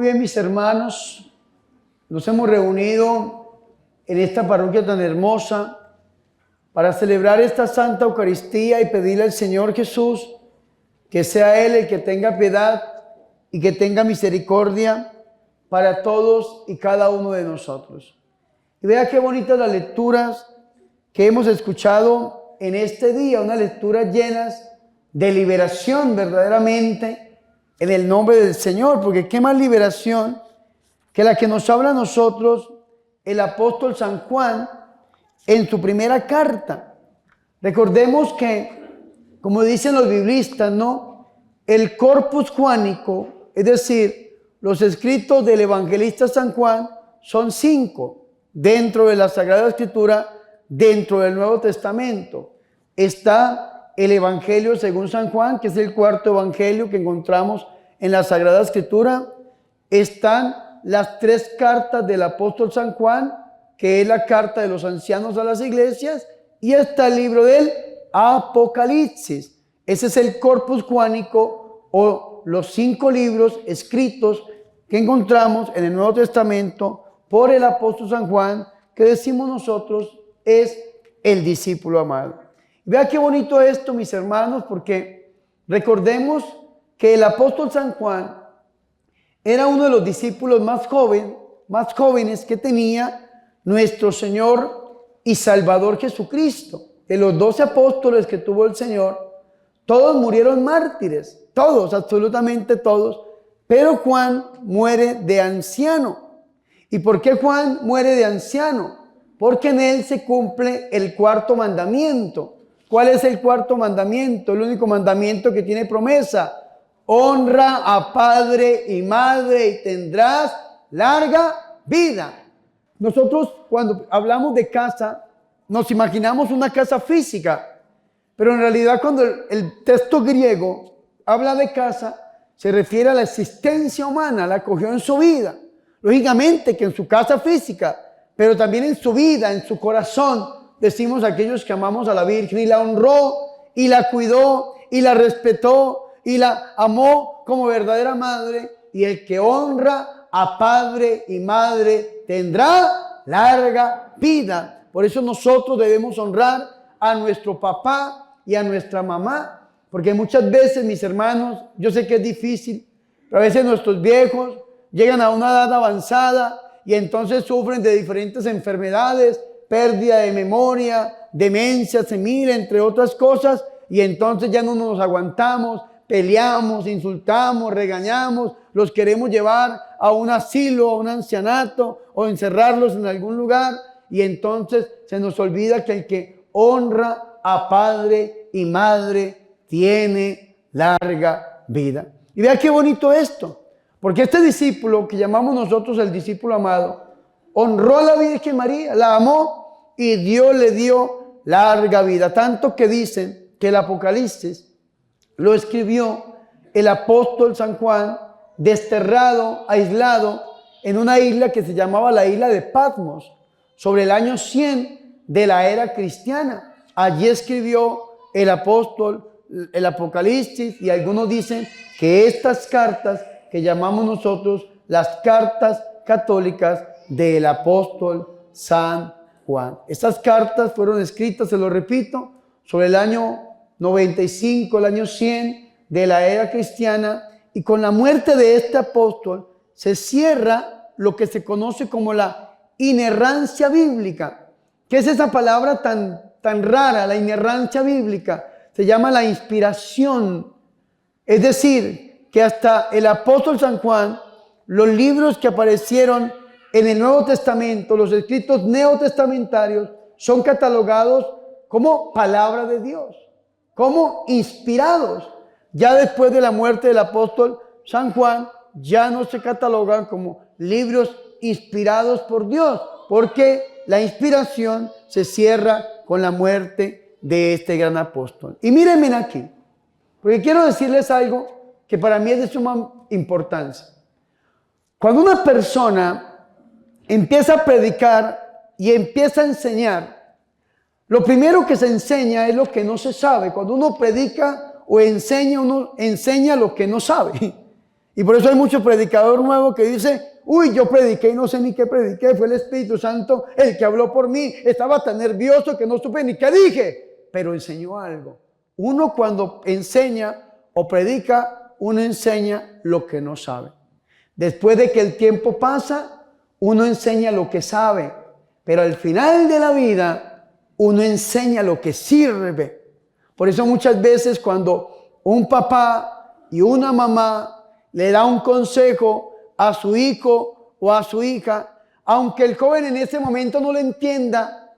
Muy bien, mis hermanos, nos hemos reunido en esta parroquia tan hermosa para celebrar esta Santa Eucaristía y pedirle al Señor Jesús que sea Él el que tenga piedad y que tenga misericordia para todos y cada uno de nosotros. Y vea qué bonitas las lecturas que hemos escuchado en este día, unas lecturas llenas de liberación verdaderamente en el nombre del Señor, porque qué más liberación que la que nos habla a nosotros el apóstol San Juan en su primera carta. Recordemos que, como dicen los biblistas, ¿no?, el corpus juánico, es decir, los escritos del evangelista San Juan, son 5 dentro de la Sagrada Escritura, dentro del Nuevo Testamento. Está el Evangelio según San Juan, que es el cuarto evangelio que encontramos en la Sagrada Escritura. Están las 3 cartas del apóstol San Juan, que es la carta de los ancianos a las iglesias, y está el libro del Apocalipsis. Ese es el corpus juánico, o los 5 libros escritos que encontramos en el Nuevo Testamento por el apóstol San Juan, que decimos nosotros es el discípulo amado. Vea qué bonito esto, mis hermanos, porque recordemos que el apóstol San Juan era uno de los discípulos más jóvenes que tenía nuestro Señor y Salvador Jesucristo. De los 12 apóstoles que tuvo el Señor, todos murieron mártires, todos, absolutamente todos, pero Juan muere de anciano. ¿Y por qué Juan muere de anciano? Porque en él se cumple el 4.º mandamiento. ¿Cuál es el 4.º mandamiento? El único mandamiento que tiene promesa. Honra a padre y madre y tendrás larga vida. Nosotros cuando hablamos de casa, nos imaginamos una casa física, pero en realidad cuando el texto griego habla de casa, se refiere a la existencia humana, la acogió en su vida. Lógicamente que en su casa física, pero también en su vida, en su corazón. Decimos aquellos que amamos a la Virgen, y la honró, y la cuidó, y la respetó, y la amó como verdadera madre. Y el que honra a padre y madre tendrá larga vida. Por eso nosotros debemos honrar a nuestro papá y a nuestra mamá, porque muchas veces, mis hermanos, yo sé que es difícil, pero a veces nuestros viejos llegan a una edad avanzada y entonces sufren de diferentes enfermedades, pérdida de memoria, demencia senil, entre otras cosas, y entonces ya no nos aguantamos, peleamos, insultamos, regañamos, los queremos llevar a un asilo, a un ancianato, o encerrarlos en algún lugar, y entonces se nos olvida que el que honra a padre y madre tiene larga vida. Y vea qué bonito esto, porque este discípulo que llamamos nosotros el discípulo amado, honró a la Virgen María, la amó y Dios le dio larga vida. Tanto que dicen que el Apocalipsis lo escribió el apóstol San Juan, desterrado, aislado, en una isla que se llamaba la isla de Patmos, sobre el año 100 de la era cristiana. Allí escribió el apóstol el Apocalipsis, y algunos dicen que estas cartas que llamamos nosotros las cartas católicas del apóstol San Juan. Estas cartas fueron escritas, se lo repito, sobre el año 95, el año 100 de la era cristiana, y con la muerte de este apóstol se cierra lo que se conoce como la inerrancia bíblica. ¿Qué es esa palabra tan rara, la inerrancia bíblica? Se llama la inspiración. Es decir, que hasta el apóstol San Juan, los libros que aparecieron en el Nuevo Testamento, los escritos neotestamentarios, son catalogados como palabra de Dios, como inspirados. Ya después de la muerte del apóstol San Juan, ya no se catalogan como libros inspirados por Dios, porque la inspiración se cierra con la muerte de este gran apóstol. Y mírenme aquí, porque quiero decirles algo que para mí es de suma importancia. Cuando una persona empieza a predicar y empieza a enseñar, lo primero que se enseña es lo que no se sabe. Cuando uno predica o enseña, uno enseña lo que no sabe. Y por eso hay mucho predicador nuevo que dice, uy, yo prediqué y no sé ni qué prediqué, fue el Espíritu Santo el que habló por mí, estaba tan nervioso que no supe ni qué dije, pero enseñó algo. Uno cuando enseña o predica, uno enseña lo que no sabe. Después de que el tiempo pasa, uno enseña lo que sabe, pero al final de la vida, uno enseña lo que sirve. Por eso muchas veces cuando un papá y una mamá le da un consejo a su hijo o a su hija, aunque el joven en ese momento no lo entienda,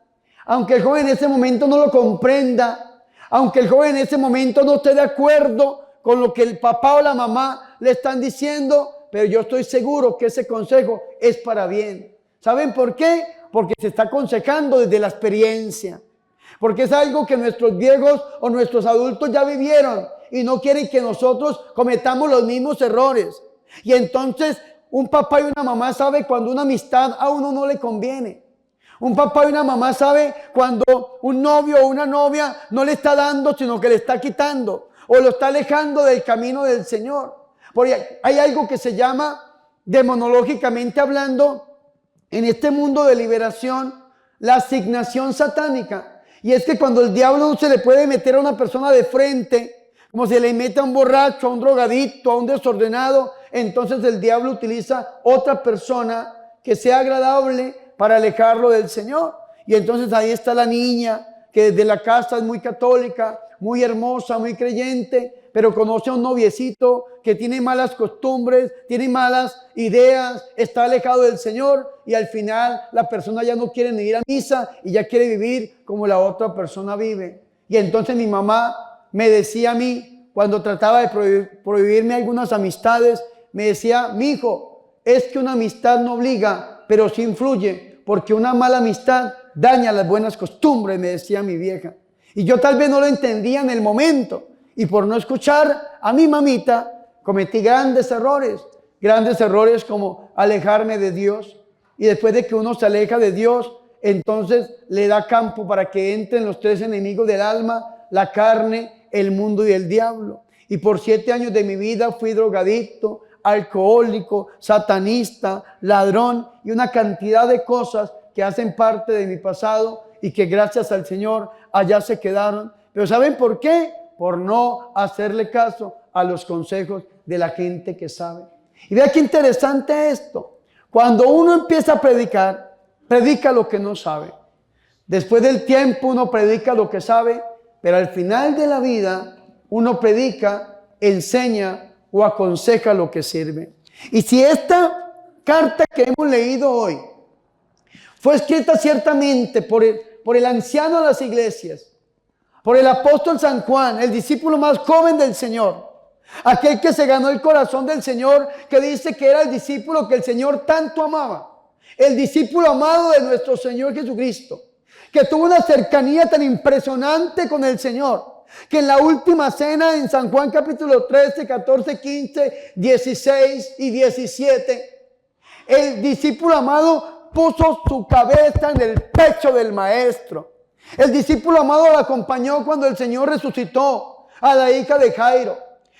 aunque el joven en ese momento no lo comprenda, aunque el joven en ese momento no esté de acuerdo con lo que el papá o la mamá le están diciendo, pero yo estoy seguro que ese consejo es para bien. ¿Saben por qué? Porque se está aconsejando desde la experiencia. Porque es algo que nuestros viejos o nuestros adultos ya vivieron y no quieren que nosotros cometamos los mismos errores. Y entonces un papá y una mamá sabe cuando una amistad a uno no le conviene. Un papá y una mamá sabe cuando un novio o una novia no le está dando, sino que le está quitando o lo está alejando del camino del Señor. Porque hay algo que se llama, demonológicamente hablando, en este mundo de liberación, la asignación satánica. Y es que cuando el diablo se le puede meter a una persona de frente, como se le mete a un borracho, a un drogadicto, a un desordenado, entonces el diablo utiliza otra persona que sea agradable para alejarlo del Señor. Y entonces ahí está la niña que desde la casa es muy católica, muy hermosa, muy creyente, pero conoce a un noviecito que tiene malas costumbres, tiene malas ideas, está alejado del Señor y al final la persona ya no quiere ni ir a misa y ya quiere vivir como la otra persona vive. Y entonces mi mamá me decía a mí, cuando trataba de prohibirme algunas amistades, me decía, mi hijo, es que una amistad no obliga, pero sí influye, porque una mala amistad daña las buenas costumbres, me decía mi vieja. Y yo tal vez no lo entendía en el momento, y por no escuchar a mi mamita, cometí grandes errores como alejarme de Dios. Y después de que uno se aleja de Dios, entonces le da campo para que entren los tres enemigos del alma, la carne, el mundo y el diablo. Y por 7 años de mi vida fui drogadicto, alcohólico, satanista, ladrón y una cantidad de cosas que hacen parte de mi pasado y que gracias al Señor allá se quedaron. Pero ¿saben por qué? Por no hacerle caso a los consejos de la gente que sabe. Y vea qué interesante esto. Cuando uno empieza a predicar, predica lo que no sabe. Después del tiempo uno predica lo que sabe, pero al final de la vida uno predica, enseña o aconseja lo que sirve. Y si esta carta que hemos leído hoy fue escrita ciertamente por el anciano de las iglesias, por el apóstol San Juan, el discípulo más joven del Señor, aquel que se ganó el corazón del Señor, que dice que era el discípulo que el Señor tanto amaba, el discípulo amado de nuestro Señor Jesucristo, que tuvo una cercanía tan impresionante con el Señor, que en la última cena en San Juan capítulo 13, 14, 15, 16 y 17, el discípulo amado puso su cabeza en el pecho del maestro. El discípulo amado lo acompañó cuando el Señor resucitó a la hija de Jairo.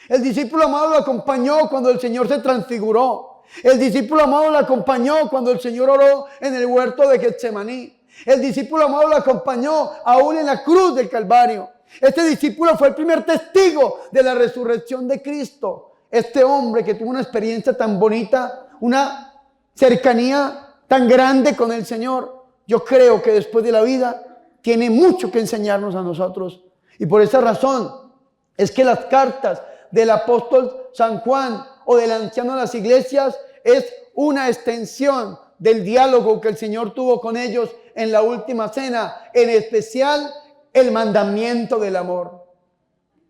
El discípulo amado lo acompañó cuando el Señor se transfiguró. El discípulo amado lo acompañó cuando el Señor oró en el huerto de Getsemaní. El discípulo amado lo acompañó aún en la cruz del Calvario. Este discípulo fue el primer testigo de la resurrección de Cristo. Este hombre que tuvo una experiencia tan bonita, una cercanía tan grande con el Señor, yo creo que después de la vida tiene mucho que enseñarnos a nosotros. Y por esa razón es que las cartas del apóstol San Juan o del anciano de las iglesias es una extensión del diálogo que el Señor tuvo con ellos en la última cena, en especial el mandamiento del amor.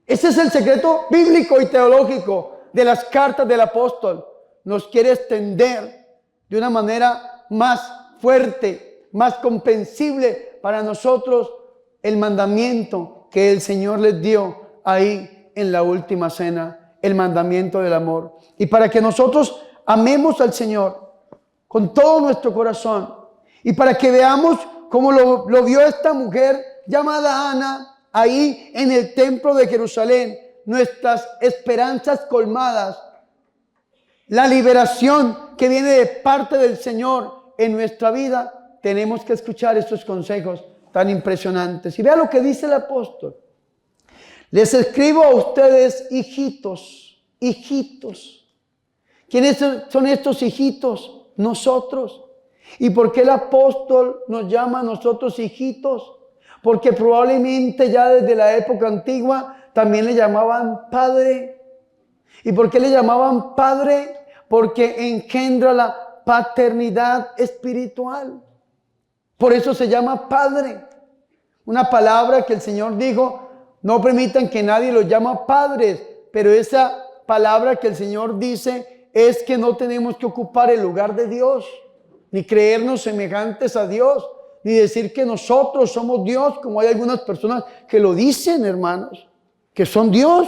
Ese es el secreto bíblico y teológico de las cartas del apóstol. Nos quiere extender de una manera más fuerte, más comprensible para nosotros el mandamiento que el Señor les dio ahí en la última cena, el mandamiento del amor. Y para que nosotros amemos al Señor con todo nuestro corazón y para que veamos cómo lo vio esta mujer llamada Ana ahí en el templo de Jerusalén, nuestras esperanzas colmadas, la liberación que viene de parte del Señor en nuestra vida, tenemos que escuchar estos consejos tan impresionantes. Y vea lo que dice el apóstol. Les escribo a ustedes, hijitos, hijitos. ¿Quiénes son estos hijitos? Nosotros. ¿Y por qué el apóstol nos llama a nosotros hijitos? Porque probablemente ya desde la época antigua también le llamaban padre. ¿Y por qué le llamaban padre? Porque engendra la paternidad espiritual. Por eso se llama padre. Una palabra que el Señor dijo, no permitan que nadie los llame padres. Pero esa palabra que el Señor dice es que no tenemos que ocupar el lugar de Dios, ni creernos semejantes a Dios, ni decir que nosotros somos Dios, como hay algunas personas que lo dicen, hermanos, que son Dios.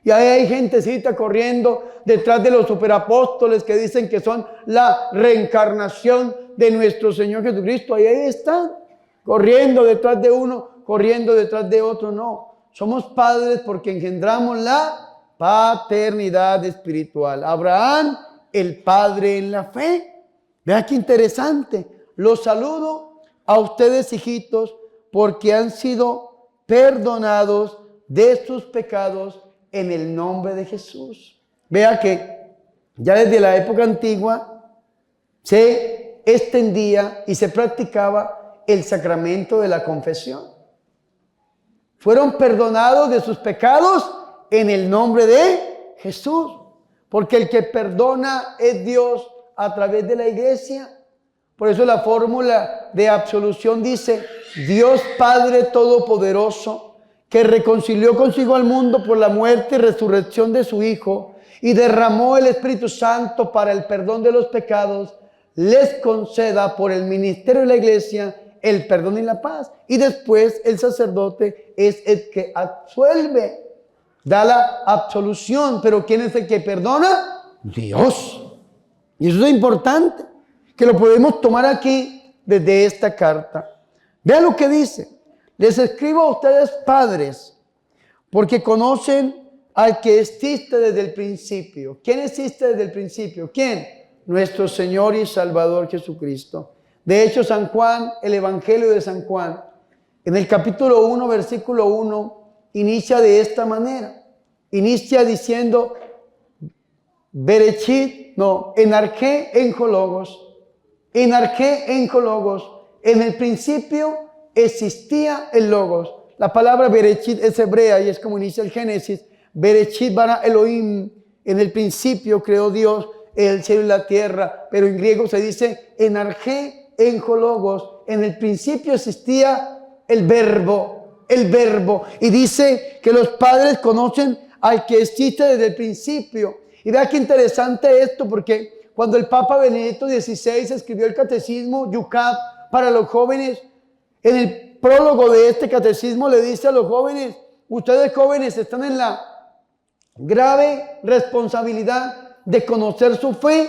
Y ahí hay gentecita corriendo detrás de los superapóstoles que dicen que son la reencarnación de nuestro Señor Jesucristo. Ahí están, corriendo detrás de uno, corriendo detrás de otro. No, somos padres porque engendramos la paternidad espiritual. Abraham, el padre en la fe. Vea qué interesante. Los saludo a ustedes, hijitos, porque han sido perdonados de sus pecados en el nombre de Jesús. Vea que ya desde la época antigua se extendía y se practicaba el sacramento de la confesión. Fueron perdonados de sus pecados en el nombre de Jesús, porque el que perdona es Dios a través de la iglesia. Por eso la fórmula de absolución dice: Dios Padre Todopoderoso, que reconcilió consigo al mundo por la muerte y resurrección de su Hijo y derramó el Espíritu Santo para el perdón de los pecados, les conceda por el ministerio de la iglesia el perdón y la paz. Y después el sacerdote es el que absuelve, da la absolución. Pero ¿quién es el que perdona? Dios. Y eso es importante, que lo podemos tomar aquí desde esta carta. Vean lo que dice: les escribo a ustedes, padres, porque conocen al que existe desde el principio. ¿Quién existe desde el principio? ¿Quién? Nuestro Señor y Salvador Jesucristo. De hecho, San Juan, el Evangelio de San Juan, en el capítulo 1, versículo 1, inicia de esta manera. Inicia diciendo: enarché enjologos, en el principio existía el Logos. La palabra Berechit es hebrea y es como inicia el Génesis. Berechit bara Elohim, en el principio creó Dios el cielo y la tierra, pero en griego se dice enarché enjologos, en el principio existía el verbo, y dice que los padres conocen al que existe desde el principio. Y vea qué interesante esto, porque cuando el Papa Benedicto XVI escribió el catecismo Yucat para los jóvenes, en el prólogo de este catecismo le dice a los jóvenes: ustedes jóvenes están en la grave responsabilidad de conocer su fe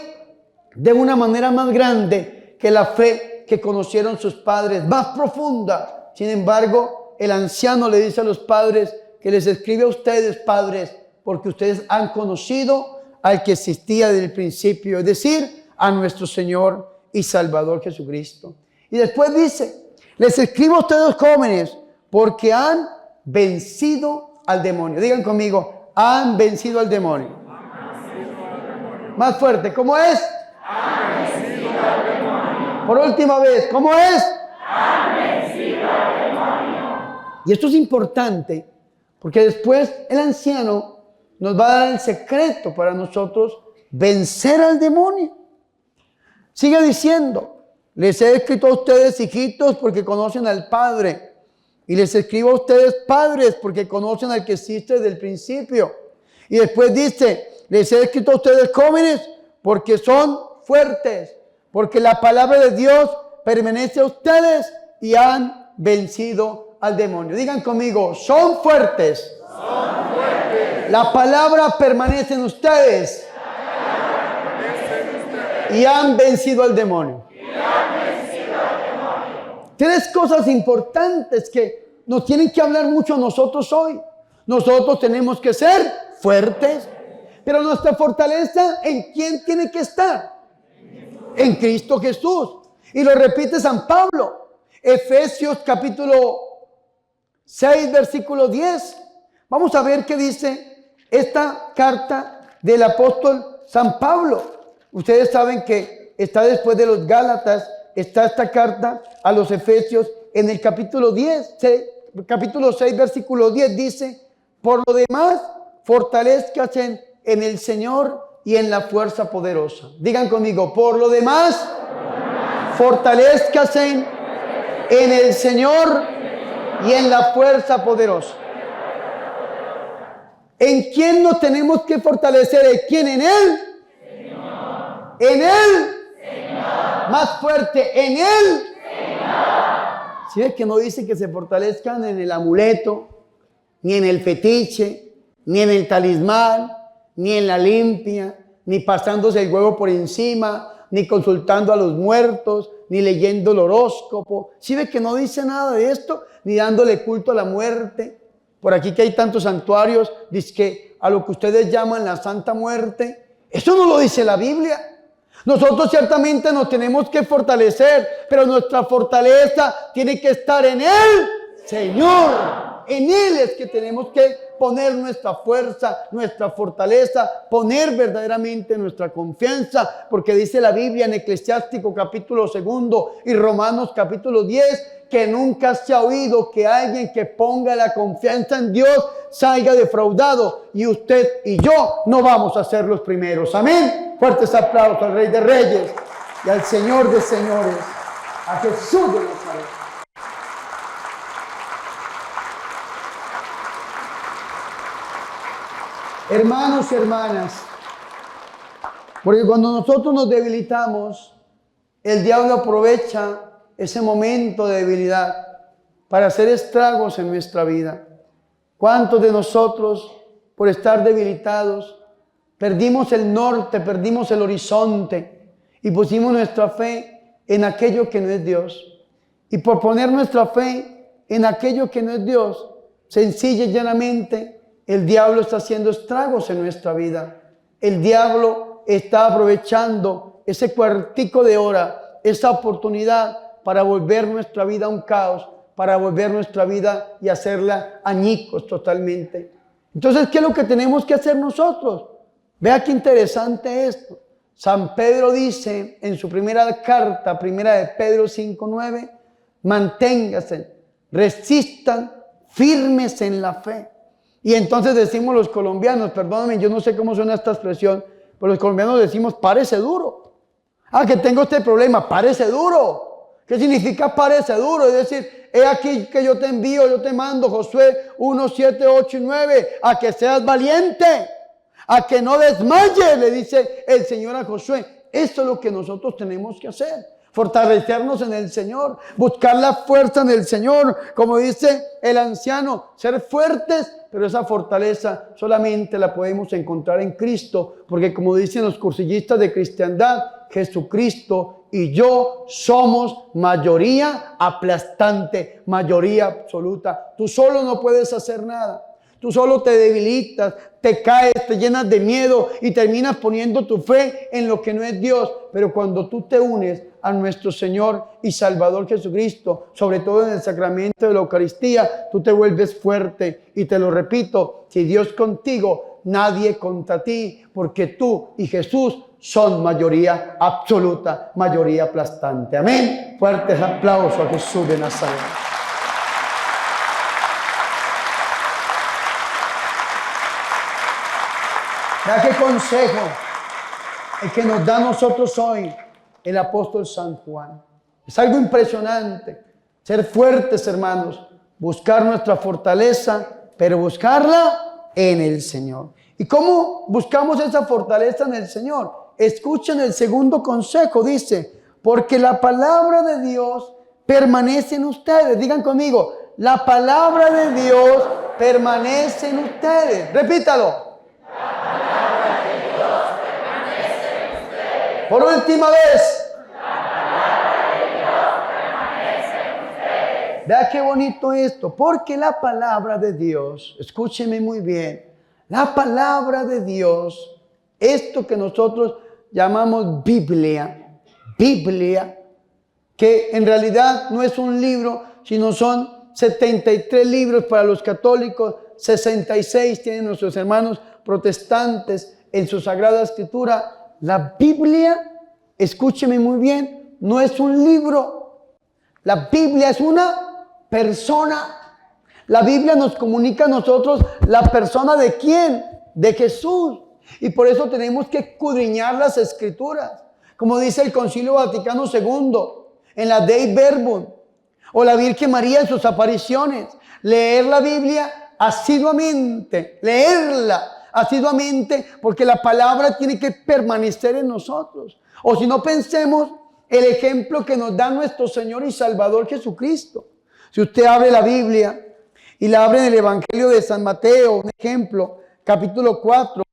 de una manera más grande que la fe que conocieron sus padres, más profunda. Sin embargo, el anciano le dice a los padres que les escribe a ustedes, padres, porque ustedes han conocido al que existía desde el principio, es decir, a nuestro Señor y Salvador Jesucristo. Y después dice: les escribo a ustedes, jóvenes, porque han vencido al demonio. Digan conmigo: han vencido al demonio. Más fuerte, ¿cómo es? Han vencido al demonio. Por última vez, ¿cómo es? Han vencido al demonio. Y esto es importante, porque después el anciano nos va a dar el secreto para nosotros vencer al demonio. Sigue diciendo: les he escrito a ustedes, hijitos, porque conocen al Padre. Y les escribo a ustedes, padres, porque conocen al que existe desde el principio. Y después dice: les he escrito a ustedes, jóvenes, porque son fuertes, porque la palabra de Dios permanece a ustedes y han vencido al demonio. Digan conmigo: son fuertes. Son fuertes. La palabra permanece en ustedes. Y han vencido al demonio. Tres cosas importantes que nos tienen que hablar mucho a nosotros hoy. Nosotros tenemos que ser fuertes, Pero nuestra fortaleza, ¿en quién tiene que estar? En Cristo Jesús. Y lo repite San Pablo. Efesios capítulo 6, versículo 10. Vamos a ver qué dice esta carta del apóstol San Pablo. Ustedes saben que está después de los Gálatas, está esta carta a los Efesios en el capítulo 10, capítulo 6, versículo 10 dice: por lo demás, fortalezcanse en el Señor y en la fuerza poderosa. Digan conmigo, por lo demás, fortalezcanse en el Señor y en la fuerza poderosa. ¿En quién nos tenemos que fortalecer? ¿En quién? ¿En Él? Señor. ¿En Él? Señor. Más fuerte, ¿en Él? Si ves que no dice que se fortalezcan en el amuleto, ni en el fetiche, ni en el talismán, ni en la limpia, ni pasándose el huevo por encima, ni consultando a los muertos, ni leyendo el horóscopo. Si ves que no dice nada de esto, ni dándole culto a la muerte. Por aquí que hay tantos santuarios, dice que a lo que ustedes llaman la Santa Muerte, eso no lo dice la Biblia. Nosotros ciertamente nos tenemos que fortalecer, pero nuestra fortaleza tiene que estar en el Señor. En Él es que tenemos que poner nuestra fuerza, nuestra fortaleza, poner verdaderamente nuestra confianza, porque dice la Biblia en Eclesiástico capítulo 2 y Romanos capítulo 10, que nunca se ha oído que alguien que ponga la confianza en Dios salga defraudado, y usted y yo no vamos a ser los primeros. Amén. Fuertes aplausos al Rey de Reyes y al Señor de Señores, a Jesús de Nazaret. Hermanos y hermanas, porque cuando nosotros nos debilitamos, el diablo aprovecha ese momento de debilidad para hacer estragos en nuestra vida. ¿Cuántos de nosotros, por estar debilitados, perdimos el norte, perdimos el horizonte y pusimos nuestra fe en aquello que no es Dios? Y por poner nuestra fe en aquello que no es Dios, sencilla y llanamente, el diablo está haciendo estragos en nuestra vida. El diablo está aprovechando ese cuartico de hora, esa oportunidad para volver nuestra vida un caos, para volver nuestra vida y hacerla añicos totalmente. Entonces, ¿qué es lo que tenemos que hacer nosotros? Vea qué interesante esto. San Pedro dice en su primera carta, primera de Pedro 5:9, manténgase, resistan firmes en la fe. Y entonces decimos los colombianos, perdóname, yo no sé cómo suena esta expresión, pero los colombianos decimos, párese duro. Ah, que tengo este problema, párese duro. ¿Qué significa párese duro? Es decir, he aquí que yo te envío, yo te mando, Josué 1, 7, 8 y 9, a que seas valiente, a que no desmayes, le dice el Señor a Josué. Esto es lo que nosotros tenemos que hacer. Fortalecernos en el Señor, buscar la fuerza en el Señor, como dice el anciano, ser fuertes, pero esa fortaleza solamente la podemos encontrar en Cristo, porque como dicen los cursillistas de cristiandad, Jesucristo y yo somos mayoría aplastante, mayoría absoluta. Tú solo no puedes hacer nada. Tú solo te debilitas, te caes, te llenas de miedo y terminas poniendo tu fe en lo que no es Dios. Pero cuando tú te unes a nuestro Señor y Salvador Jesucristo, sobre todo en el sacramento de la Eucaristía, tú te vuelves fuerte. Y te lo repito, si Dios contigo, nadie contra ti, porque tú y Jesús son mayoría absoluta, mayoría aplastante. Amén. Fuertes aplausos a Jesús de Nazaret. ¿Vea qué consejo el que nos da a nosotros hoy el apóstol San Juan? Es algo impresionante. Ser fuertes, hermanos. Buscar nuestra fortaleza, pero buscarla en el Señor. ¿Y cómo buscamos esa fortaleza en el Señor? Escuchen el segundo consejo. Dice, porque la palabra de Dios permanece en ustedes. Digan conmigo, la palabra de Dios permanece en ustedes. Repítalo. Por última vez. La palabra de Dios permanece en ustedes. Vea qué bonito esto. Porque la palabra de Dios, escúcheme muy bien, la palabra de Dios Esto que nosotros llamamos Biblia, que en realidad no es un libro, sino son 73 libros para los católicos, 66 tienen nuestros hermanos protestantes en su Sagrada Escritura. La Biblia, escúcheme muy bien, no es un libro. La Biblia es una persona. La Biblia nos comunica a nosotros la persona de quién, de Jesús. Y por eso tenemos que escudriñar las Escrituras. Como dice el Concilio Vaticano II, en la Dei Verbum, o la Virgen María en sus apariciones. Leer la Biblia asiduamente, leerla asiduamente, porque la palabra tiene que permanecer en nosotros. O si no, pensemos el ejemplo que nos da nuestro Señor y Salvador Jesucristo. Si usted abre la Biblia y la abre en el Evangelio de San Mateo, un ejemplo, capítulo 4,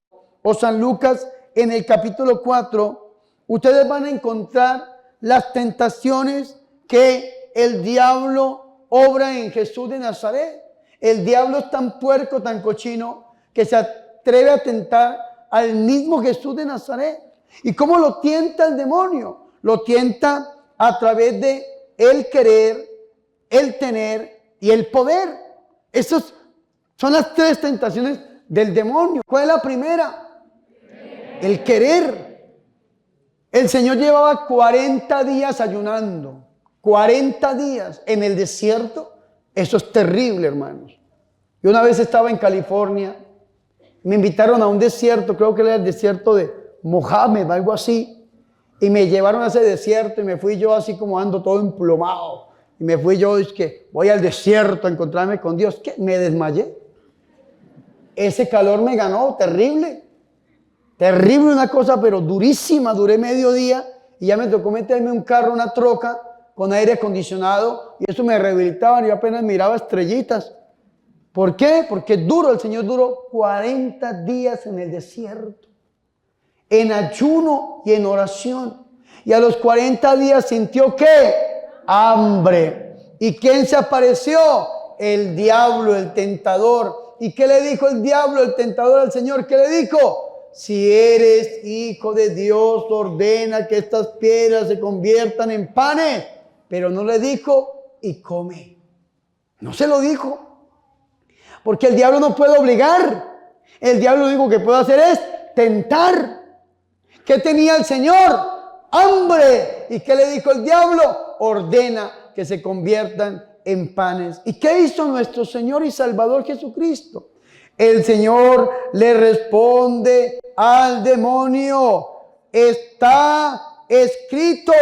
o San Lucas en el capítulo 4, ustedes van a encontrar las tentaciones que el diablo obra en Jesús de Nazaret. El diablo es tan puerco, tan cochino, que se atreve a tentar al mismo Jesús de Nazaret. ¿Y cómo lo tienta el demonio? Lo tienta a través de el querer, el tener y el poder. Esas son las tres tentaciones del demonio. ¿Cuál es la primera? El querer. El Señor llevaba 40 días ayunando. 40 días en el desierto. Eso es terrible, hermanos. Yo una vez estaba en California. Me invitaron a un desierto, creo que era el desierto de Mohammed, algo así. Y me llevaron a ese desierto y me fui yo así como ando todo emplomado. Y me fui yo, es que voy al desierto a encontrarme con Dios. ¿Qué? Me desmayé. Ese calor me ganó, terrible. Terrible, una cosa, pero durísima. Duré medio día y ya me tocó meterme en un carro, una troca con aire acondicionado. Y eso me rehabilitaban y yo apenas miraba estrellitas. ¿Por qué? Porque es duro. El Señor duró 40 días en el desierto, en ayuno y en oración. Y a los 40 días sintió ¿qué? Hambre. ¿Y quién se apareció? El diablo, el tentador. ¿Y qué le dijo el diablo, el tentador al Señor? ¿Qué le dijo? Si eres hijo de Dios, ordena que estas piedras se conviertan en panes. Pero no le dijo, y come. No se lo dijo. Porque el diablo no puede obligar. El diablo lo único que puede hacer es tentar. ¿Qué tenía el Señor? Hambre. ¿Y qué le dijo el diablo? Ordena que se conviertan en panes. ¿Y qué hizo nuestro Señor y Salvador Jesucristo? El Señor le responde al demonio: está escrito,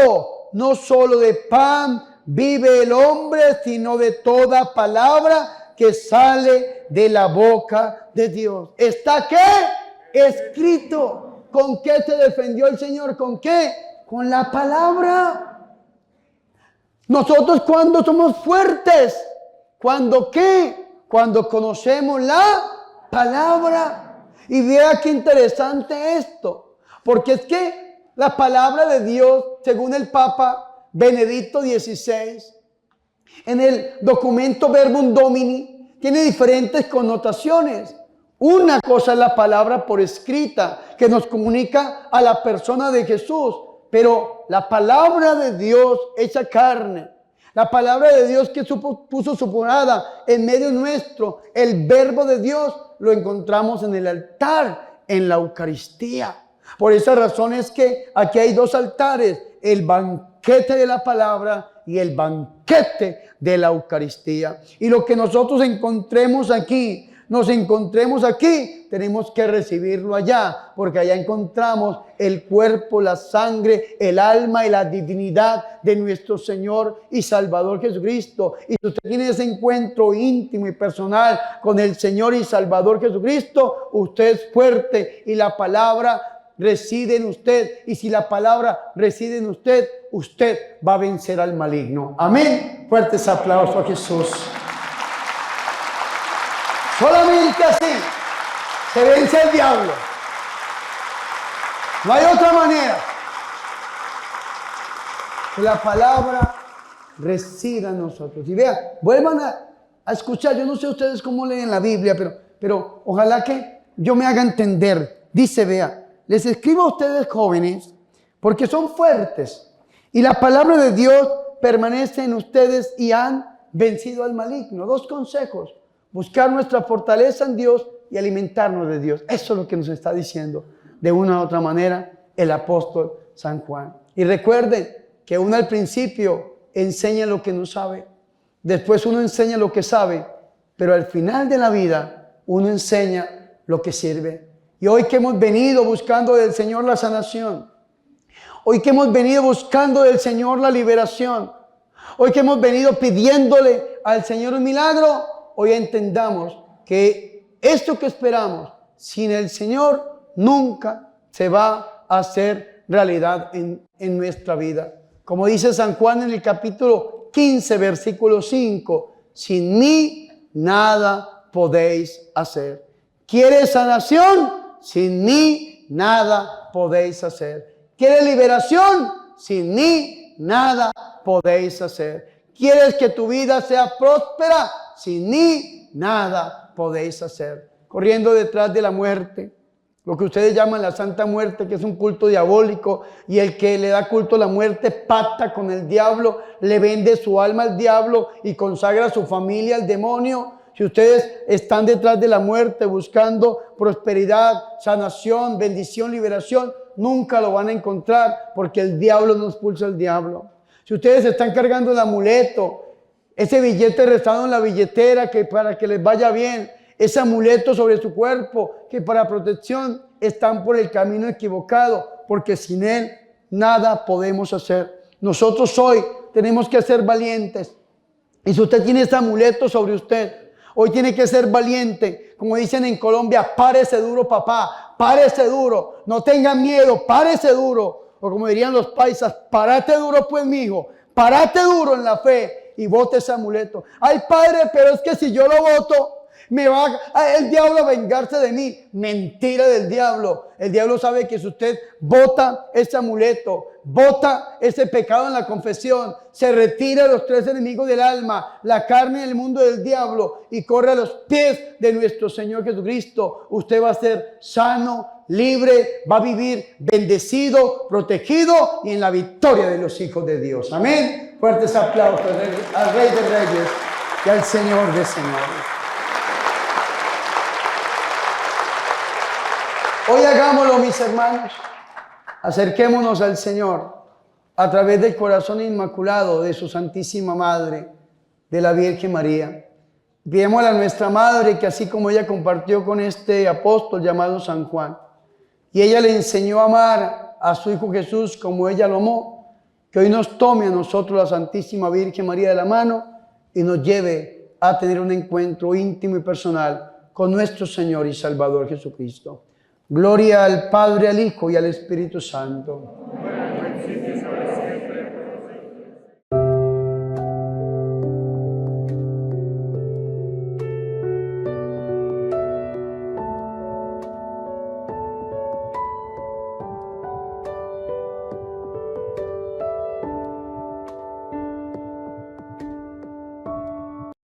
no solo de pan vive el hombre, sino de toda palabra que sale de la boca de Dios. ¿Está qué? Escrito. ¿Con qué se defendió el Señor? ¿Con qué? Con la palabra. Nosotros cuando somos fuertes, ¿cuándo qué? Cuando conocemos la palabra. Y vea qué interesante esto, porque es que la palabra de Dios, según el Papa Benedicto XVI, en el documento Verbum Domini, tiene diferentes connotaciones. Una cosa es la palabra por escrita, que nos comunica a la persona de Jesús, pero la palabra de Dios hecha carne, la palabra de Dios que puso su morada en medio nuestro, el verbo de Dios, lo encontramos en el altar, en la Eucaristía. Por esa razón es que aquí hay dos altares: el banquete de la palabra y el banquete de la Eucaristía. Y lo que nosotros encontremos aquí, tenemos que recibirlo allá, porque allá encontramos el cuerpo, la sangre, el alma y la divinidad de nuestro Señor y Salvador Jesucristo. Y si usted tiene ese encuentro íntimo y personal con el Señor y Salvador Jesucristo, usted es fuerte y la palabra reside en usted. Y si la palabra reside en usted, usted va a vencer al maligno. Amén. Fuertes aplausos a Jesús. Solamente así se vence el diablo. No hay otra manera. Que la palabra resida en nosotros. Y vean, vuelvan a escuchar. Yo no sé ustedes cómo leen la Biblia, pero ojalá que yo me haga entender. Dice, vea, les escribo a ustedes jóvenes porque son fuertes y la palabra de Dios permanece en ustedes y han vencido al maligno. 2 consejos: buscar nuestra fortaleza en Dios y alimentarnos de Dios. Eso es lo que nos está diciendo de una u otra manera el apóstol San Juan. Y recuerden que uno al principio enseña lo que no sabe, después uno enseña lo que sabe, pero al final de la vida uno enseña lo que sirve. Y hoy que hemos venido buscando del Señor la sanación, hoy que hemos venido buscando del Señor la liberación, hoy que hemos venido pidiéndole al Señor un milagro, hoy entendamos que esto que esperamos sin el Señor nunca se va a hacer realidad en nuestra vida. Como dice San Juan en el capítulo 15, versículo 5, sin mí nada podéis hacer. ¿Quieres sanación? Sin mí nada podéis hacer. ¿Quieres liberación? Sin mí nada podéis hacer. ¿Quieres que tu vida sea próspera? Sin mí nada podéis hacer. Corriendo detrás de la muerte, lo que ustedes llaman la Santa Muerte, que es un culto diabólico, y el que le da culto a la muerte pacta con el diablo, le vende su alma al diablo y consagra a su familia al demonio. Si ustedes están detrás de la muerte buscando prosperidad, sanación, bendición, liberación, nunca lo van a encontrar, porque el diablo no expulsa al diablo. Si ustedes están cargando el amuleto, ese billete rezado en la billetera que para que les vaya bien, ese amuleto sobre su cuerpo que para protección, están por el camino equivocado, porque sin él nada podemos hacer. Nosotros hoy tenemos que ser valientes. Y si usted tiene ese amuleto sobre usted, hoy tiene que ser valiente. Como dicen en Colombia, párese duro, papá, párese duro, no tengan miedo, párese duro. O como dirían los paisas, párate duro pues, mijo, párate duro en la fe y bote ese amuleto. Ay, padre, pero es que si yo lo boto, me va el diablo a vengarse de mí. Mentira del diablo. El diablo sabe que si usted bota ese amuleto, bota ese pecado en la confesión, se retira de los 3 enemigos del alma, la carne y el mundo del diablo, y corre a los pies de nuestro Señor Jesucristo, usted va a ser sano, libre, va a vivir bendecido, protegido y en la victoria de los hijos de Dios. Amén. Fuertes aplausos al Rey de Reyes y al Señor de Señores. Hoy hagámoslo, mis hermanos. Acerquémonos al Señor a través del corazón inmaculado de su Santísima Madre, de la Virgen María. Pidémosle a nuestra Madre que así como ella compartió con este apóstol llamado San Juan, y ella le enseñó a amar a su Hijo Jesús como ella lo amó, que hoy nos tome a nosotros la Santísima Virgen María de la mano y nos lleve a tener un encuentro íntimo y personal con nuestro Señor y Salvador Jesucristo. Gloria al Padre, al Hijo y al Espíritu Santo.